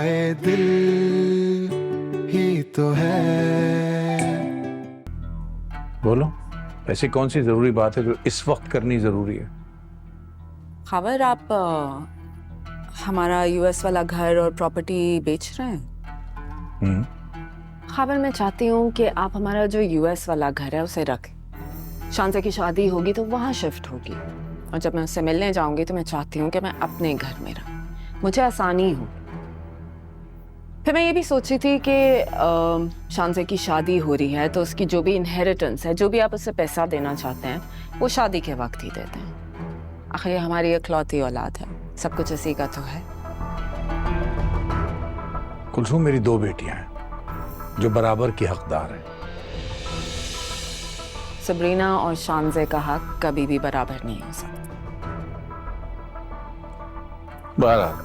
ये दिल ही तो है। बोलो, ऐसी कौन सी जरूरी बात है जो इस वक्त करनी जरूरी है? खबर आप हमारा यूएस वाला घर और प्रॉपर्टी बेच रहे हैं? खबर मैं चाहती हूँ कि आप हमारा जो यूएस वाला घर है उसे रखें। शांता की शादी होगी तो वहाँ शिफ्ट होगी, और जब मैं उससे मिलने जाऊंगी तो मैं चाहती हूँ कि मैं अपने घर में रहूँ, मुझे आसानी हो। फिर मैं ये भी सोची थी कि शांता की शादी हो रही है तो उसकी जो भी इनहेरिटेंस है, जो भी आप उससे पैसा देना चाहते हैं, वो शादी के वक्त ही देते हैं। आखिर ये हमारी इकलौती औलाद है, सब कुछ इसी का तो है। कुलसूम, मेरी 2 बेटियां हैं जो बराबर की हकदार हैं। सबरीना और शानज़े का हक कभी भी बराबर नहीं हो सकता। बहरहाल,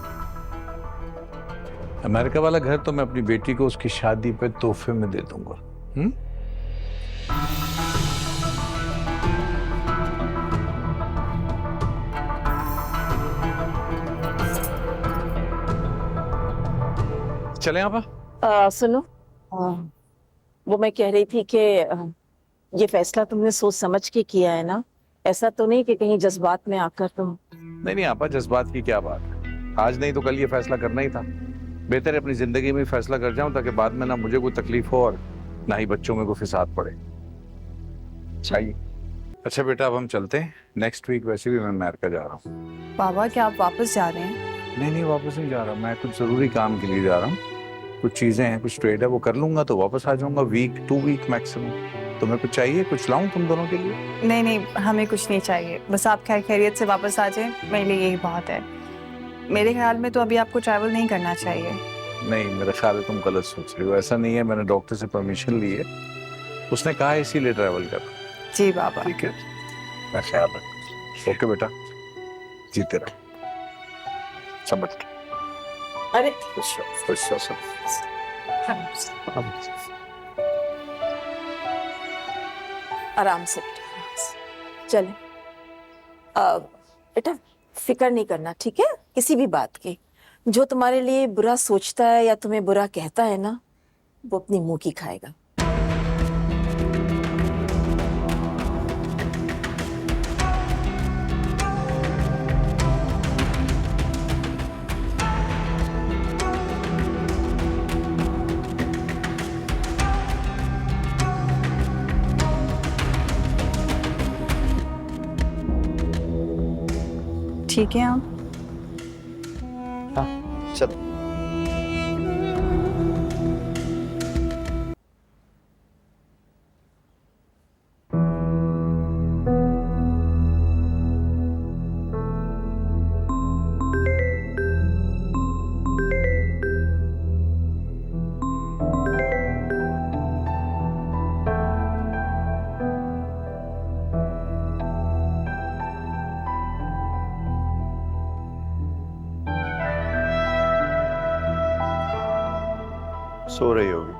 अमेरिका वाला घर तो मैं अपनी बेटी को उसकी शादी पे तोहफे में दे दूंगा। चलें आपा? सुनो, वो मैं कह रही थी कि ये फैसला तुमने सोच समझ के किया है ना? ऐसा तो नहीं कि कहीं जज्बात में आकर तुम। नहीं आपा, जज्बात की क्या बात है। आज नहीं तो कल ये फैसला करना ही था। बेहतर है अपनी जिंदगी में फैसला कर जाऊं ताकि बाद में ना मुझे कोई तकलीफ हो और ना ही बच्चों में कोई फिसाद पड़े। चाहिए। अच्छा बेटा, अब हम चलते हैं। नेक्स्ट वीक वैसे भी मैं अमेरिका जा रहा हूँ। बाबा, क्या आप वापस जा रहे हैं? नहीं, वापस नहीं जा रहा। मैं कुछ जरूरी काम के लिए जा रहा हूँ। कुछ चीजें हैं, कुछ ट्रेड है, वो कर लूंगा तो वापस आ जाऊंगा। Week 2 week maximum. तुम्हें कुछ चाहिए? कुछ लाऊं तुम दोनों के लिए? नहीं, हमें कुछ नहीं चाहिए, बस आप खैर खैरियत से वापस आ जाए, मेरे लिए यही बहुत है। मेरे ख्याल में तो अभी आपको ट्रैवल नहीं करना चाहिए। नहीं, मेरा ख्याल है तुम गलत सोच रही हो। ऐसा नहीं है, मैंने डॉक्टर से परमिशन ली है, उसने कहा है इसीलिए ट्रैवल कर। जी बाबा। ठीक है, मैं ख्याल रखूंगा। ओके बेटा, जीते रहो, समझ के। अरे खुश रहो सब। आराम से चले। बेटा फिक्र नहीं करना, ठीक है? किसी भी बात की। जो तुम्हारे लिए बुरा सोचता है या तुम्हें बुरा कहता है ना, वो अपनी मुंह की खाएगा। ठीक है आप? हाँ चलो। सो रही होगी।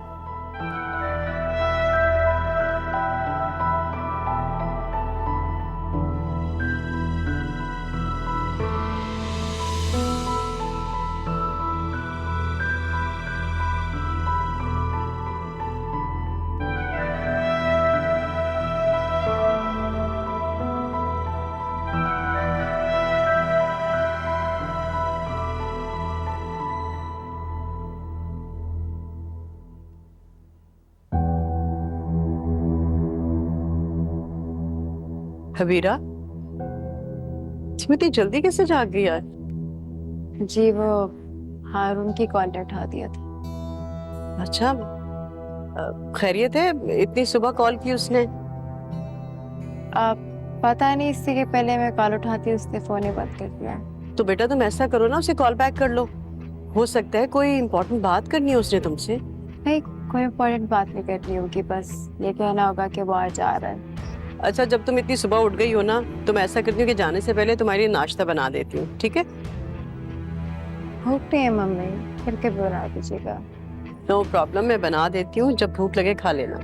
हबीरा, इतनी जल्दी कैसे जाग गई यार? जी वो हारून की कांटेक्ट उठा दिया था। अच्छा, खैरियत है? इतनी सुबह कॉल की उसने? अब पता नहीं, इससे के पहले मैं कॉल उठाती उसने फोन ही बंद कर दिया। तो बेटा तुम ऐसा करो ना, उसे कॉल बैक कर लो। हो सकता है कोई इम्पोर्टेंट बात करनी है उसने तुमसे। नहीं, कोई इम्पोर्टेंट बात नहीं करनी होगी, बस ये कहना होगा कि वो आज आ रहा है। अच्छा, जब तुम इतनी सुबह उठ गई हो ना, तो मैं ऐसा करती हूँ कि जाने से पहले तुम्हारे लिए नाश्ता बना देती हूँ, ठीक है? भूख नहीं है मम्मी, फिर के बना दीजिएगा। नो प्रॉब्लम, मैं बना देती हूँ, जब भूख लगे खा लेना।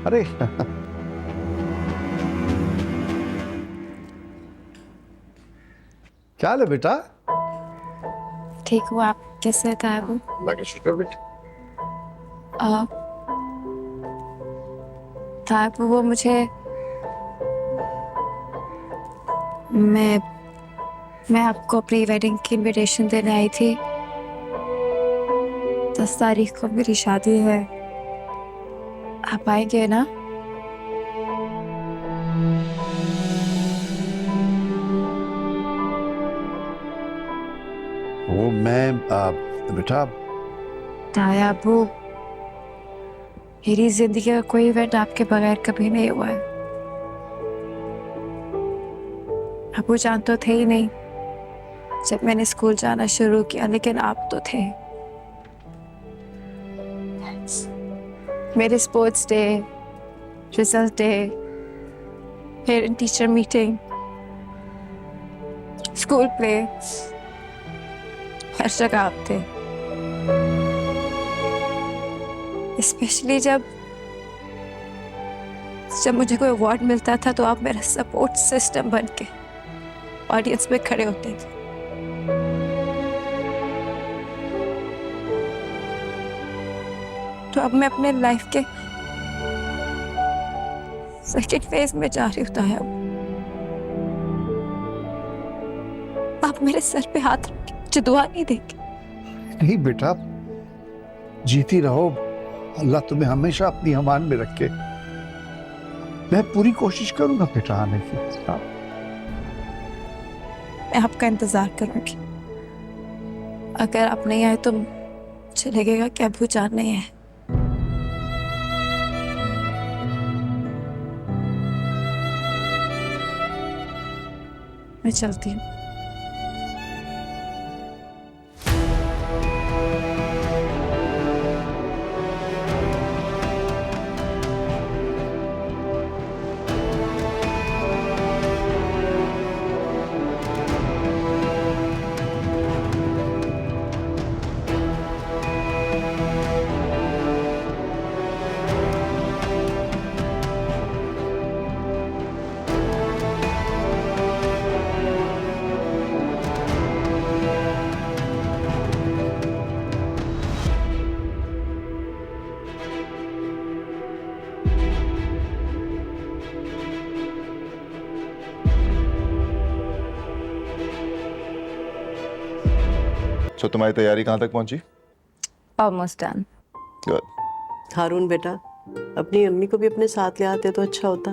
अरे क्या हाल है बेटा? ठीक हूँ, आप कैसे था वो? लगे शुक्र बेटा। था वो मुझे मैं आपको प्री वेडिंग की इनविटेशन देने आई थी। 10 तारीख को मेरी शादी है, आप आएंगे ना? वो मैं बेटा ताया अबू, मेरी जिंदगी का कोई इवेंट आपके बगैर कभी नहीं हुआ है। अबू जान तो थे ही नहीं जब मैंने स्कूल जाना शुरू किया, लेकिन आप तो थे। मेरे sports day, result day, parent teacher meeting, school play, हर जगह आप थे। स्पेशली जब मुझे कोई अवार्ड मिलता था तो आप मेरा सपोर्ट सिस्टम बन के ऑडियंस में खड़े होते थे। तो अब मैं अपने लाइफ के सेकंड फेज में जा रही होता है। आप मेरे सर पे हाथ रख के दुआ नहीं देंगे? नहीं बेटा, जीती रहो, अल्लाह तुम्हें हमेशा अपनी अमान में रखे। मैं पूरी कोशिश करूंगा बेटा आने की। मैं आपका इंतजार करूंगी। अगर आप नहीं आए तो मुझे लगेगा कि अबू जान नहीं है। मैं चलती हूँ। तो तुम्हारी तैयारी कहाँ तक पहुंची? Almost done. गुड। हारून बेटा, अपनी अम्मी को भी अपने साथ ले आते तो अच्छा होता।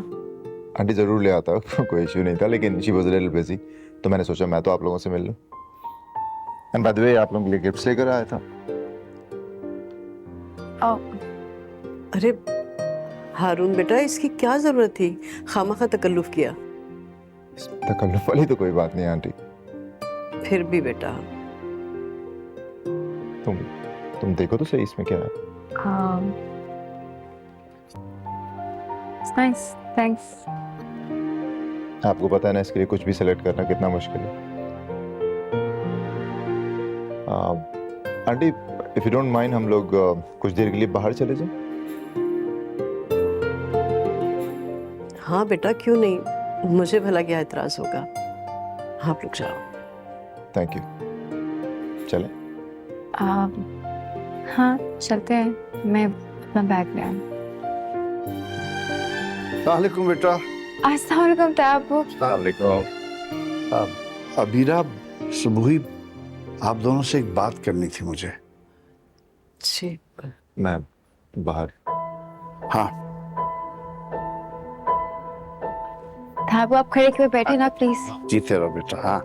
आंटी जरूर ले आता कोई इशू नहीं था, लेकिन she was a little busy, तो मैंने सोचा मैं तो आप लोगों से मिल लूं। एंड बाय द वे, आप लोगों के लिए गिफ्ट्स लेकर आया था। अरे हारून बेटा, इसकी क्या जरूरत थी? खामखा तकल्लुफ किया। तकल्लुफ वाली तो कोई बात नहीं आंटी। फिर भी बेटा, तुम देखो तो सही इसमें क्या है। It's nice. Thanks. आपको पता है ना इसके लिए कुछ भी सिलेक्ट करना कितना मुश्किल है। Aunty, if you don't mind, हम लोग कुछ देर के लिए बाहर चले जाएं? हाँ बेटा, क्यों नहीं, मुझे भला क्या एतराज होगा। आप लोग जाओ। Thank you. चलें? हाँ चलते हैं, मैं अपना बैग ले आऊँ। अस्सलामुअलैकुम बेटा। अस्सलाम वालेकुम ताबू। अबीरा, सुबह ही आप दोनों से एक बात करनी थी मुझे। जी मैं बाहर। हाँ ताबू, आप खड़े क्यों बैठे ना प्लीज। जीते रहो बेटा। हाँ,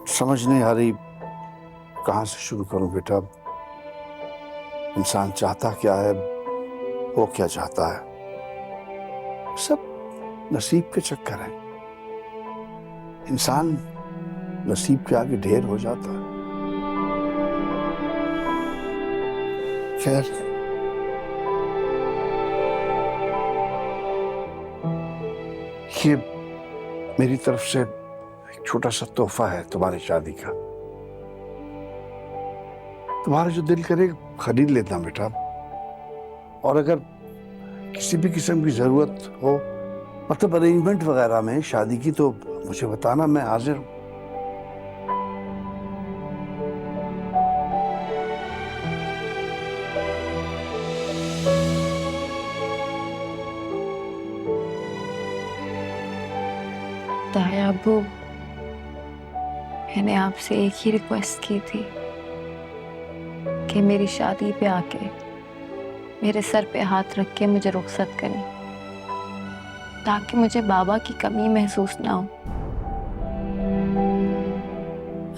समझ नहीं आ रही कहाँ से शुरू करूं बेटा। इंसान चाहता क्या है, वो क्या चाहता है, सब नसीब के चक्कर है। इंसान नसीब के आगे ढेर हो जाता है। खैर, ये मेरी तरफ से एक छोटा सा तोहफा है तुम्हारी शादी का। तुम्हारा जो दिल करे खरीद लेना बेटा। और अगर किसी भी किस्म की जरूरत हो, मतलब अरेंजमेंट वगैरह में शादी की, तो मुझे बताना, मैं हाजिर हूँ। ताया अब्बू, मैंने आपसे एक ही रिक्वेस्ट की थी कि मेरी शादी पे आके मेरे सर पे हाथ रख के मुझे रुखसत करें, ताकि मुझे बाबा की कमी महसूस ना हो।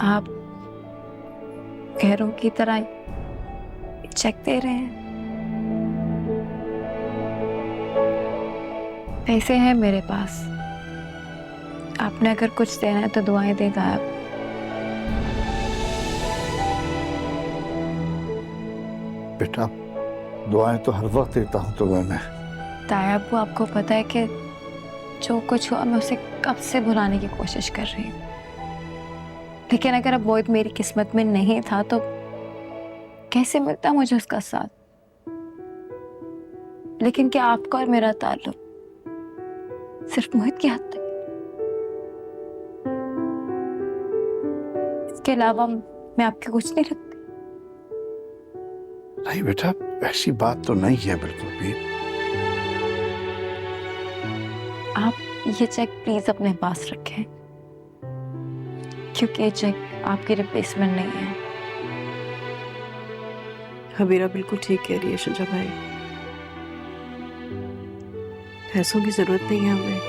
आप गैरों की तरह चेक दे रहे हैं। पैसे हैं मेरे पास, आपने अगर कुछ देना है तो दुआएं देगा आप। बेटा दुआएं तो हर वक्त देता हूँ तुम्हें मैं। ताया अब्बू, आपको पता है कि जो कुछ हुआ मैं उसे कब से भुलाने की कोशिश कर रही हूँ, लेकिन अगर अब वो मेरी किस्मत में नहीं था तो कैसे मिलता मुझे उसका साथ। लेकिन क्या आपका और मेरा ताल्लुक सिर्फ मोहित की हद तक? इसके अलावा मैं आपके कुछ नहीं लगती। नहीं बेटा, ऐसी बात तो नहीं है बिल्कुल भी। आप ये चेक प्लीज अपने पास रखें, क्योंकि ये चेक आपकी रिप्लेसमेंट नहीं है। हबीरा बिल्कुल ठीक कह रही है शुजा भाई, पैसों की जरूरत नहीं है हमें।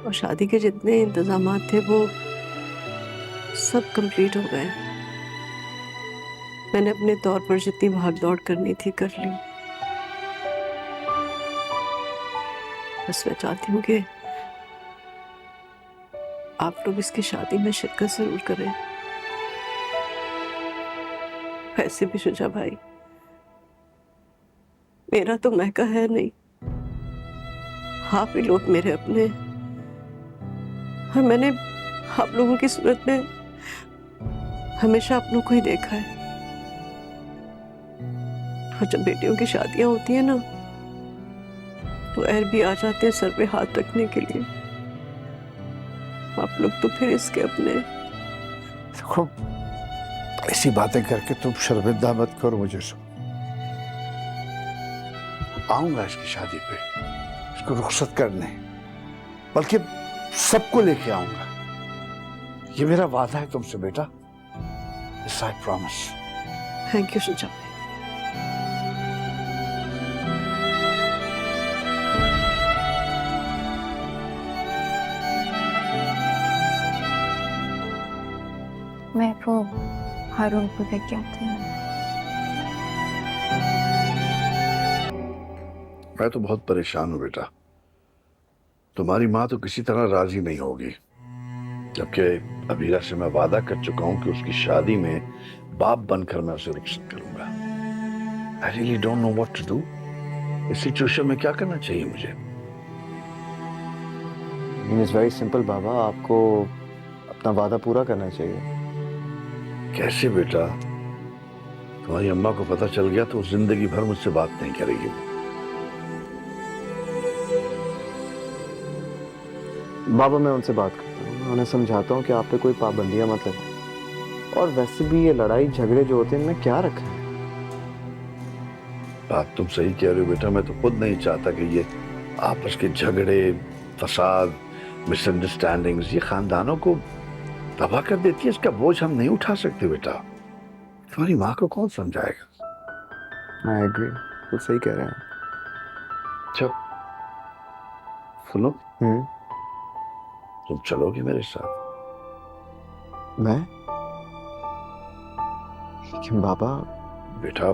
और शादी के जितने इंतजाम थे वो सब कंप्लीट हो गए। मैंने अपने तौर पर जितनी भाग दौड़ करनी थी कर ली। बस मैं चाहती हूँ कि आप लोग इसकी शादी में शिरकत जरूर करें। वैसे भी शुजा भाई, मेरा तो महका है नहीं, आप ही लोग मेरे अपने। और मैंने आप लोगों की सूरत में हमेशा अपनों को ही देखा है। और जब बेटियों की शादियां होती है ना, तो एर भी आ जाते हैं सर पे हाथ रखने के लिए। आप लोग तो फिर इसके अपने। देखो, ऐसी बातें करके तुम शर्मिंदा मत करो मुझे। आऊंगा इसकी शादी पे, इसको रुखसत करने, बल्कि सबको लेके आऊंगा। ये मेरा वादा है तुमसे बेटा। Yes, I promise. Thank you Shuja भाई। मैं वो हारून को देख के आती हूँ। मैं तो बहुत परेशान हूँ बेटा। तुम्हारी माँ तो किसी तरह राजी नहीं होगी, जबकि अबीरा से मैं वादा कर चुका हूँ कि उसकी शादी में बाप बनकर मैं उसे रुखसत करूंगा। I really don't know what to do. इस सिचुएशन में क्या करना चाहिए मुझे? It's very simple बाबा, आपको अपना वादा पूरा करना चाहिए। कैसे बेटा? तुम्हारी अम्मा को पता चल गया तो जिंदगी भर मुझसे बात नहीं करेगी। बाबा मैं उनसे बात करता हूँ, मैं उन्हें समझाता हूँ कि आप पे कोई पाबंदियां मत लगाएं। और वैसे भी ये लड़ाई झगड़े जो होते हैं इनमें क्या रखा है? बात तुम सही कह रहे हो बेटा। मैं तो खुद नहीं चाहता कि ये आपस के झगड़े, फसाद, मिसअंडरस्टैंडिंग्स ये खानदानों को तबाह कर देती है। इसका बोझ हम नहीं उठा सकते बेटा। तुम्हारी माँ को कौन समझाएगा? I agree, तो सही कह रहे हैं। अच्छा सुनो, तुम चलोगे मेरे साथ? मैं? लेकिन बाबा। बेटा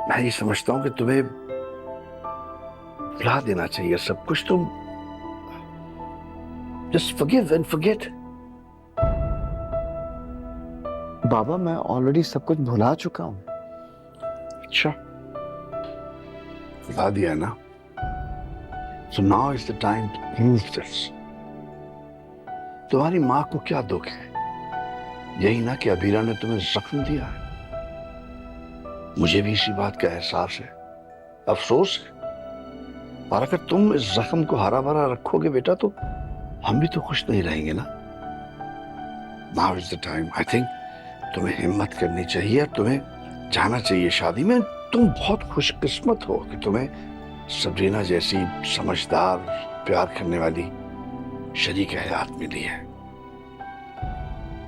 मैं ये समझता हूँ कि तुम्हें भुला देना चाहिए सब कुछ। तुम just forgive and forget. बाबा मैं ऑलरेडी सब कुछ भुला चुका हूँ। अच्छा भुला दिया ना? So now is the time to move this. तुम्हारी माँ को क्या दुख है? यही ना कि अबीरा ने तुम्हें जख्म दिया है। मुझे भी इसी बात का एहसास है, अफसोस है। और अगर तुम इस जख्म को हरा भरा रखोगे बेटा तो हम भी तो खुश नहीं रहेंगे ना। Now is the time. I think तुम्हें हिम्मत करनी चाहिए और तुम्हें जाना चाहिए शादी में। तुम बहुत खुशकिस्मत हो कि तुम्हें सबरीना जैसी समझदार, प्यार करने वाली शरीक हयात मिली है।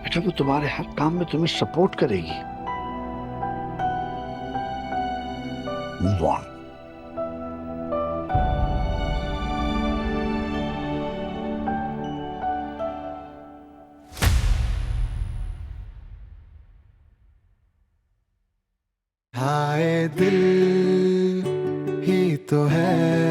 बेटा वो तुम्हारे हर काम में तुम्हें सपोर्ट करेगी। Move on. हाय दिल ही तो है